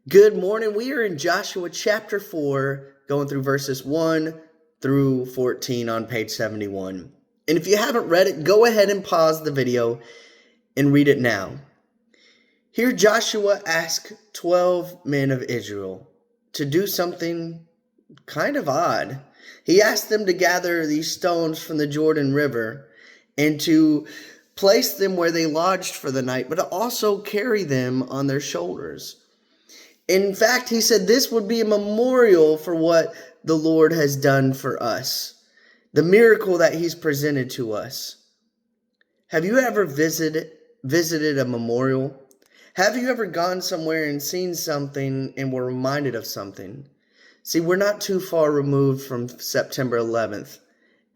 Good morning. We are in Joshua chapter 4, going through verses 1 through 14 on page 71. And if you haven't read it, go ahead and pause the video and read it now. Here Joshua asked 12 men of Israel to do something kind of odd. He asked them to gather these stones from the Jordan River and to place them where they lodged for the night, but to also carry them on their shoulders. In fact, he said this would be a memorial for what the Lord has done for us, the miracle that he's presented to us. Have you ever visited a memorial? Have you ever gone somewhere and seen something and were reminded of something? See, we're not too far removed from September 11th.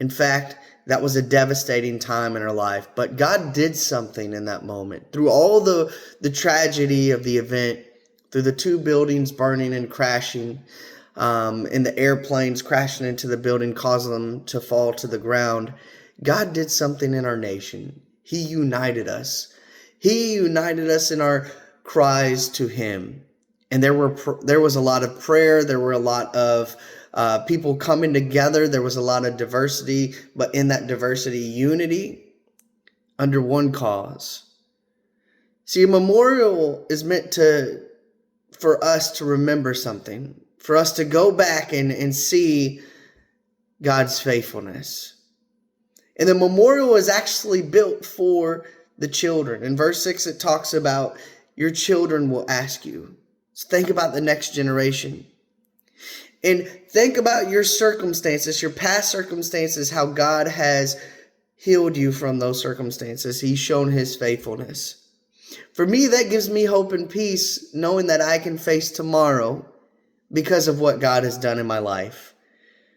In fact, that was a devastating time in our life, but God did something in that moment. Through all the tragedy of the event, through the two buildings burning and crashing, and the airplanes crashing into the building, causing them to fall to the ground, God did something in our nation. He united us. He united us in our cries to him. And there was a lot of prayer. There were a lot of people coming together. There was a lot of diversity, but in that diversity, unity under one cause. See, a memorial is meant for us to remember something, for us to go back and see God's faithfulness. And the memorial is actually built for the children. In verse 6, it talks about your children will ask you. So think about the next generation. And think about your circumstances, your past circumstances, how God has healed you from those circumstances. He's shown his faithfulness. For me, that gives me hope and peace, knowing that I can face tomorrow because of what God has done in my life.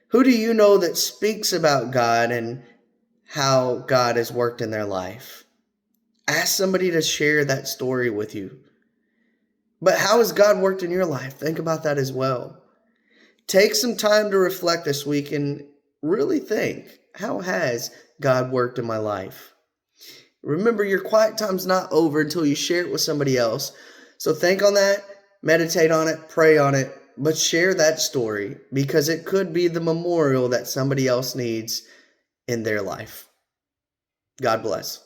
Who do you know that speaks about God and how God has worked in their life? Ask somebody to share that story with you. But how has God worked in your life? Think about that as well. Take some time to reflect this week and really think, how has God worked in my life? Remember, your quiet time's not over until you share it with somebody else. So think on that, meditate on it, pray on it, but share that story because it could be the memorial that somebody else needs in their life. God bless.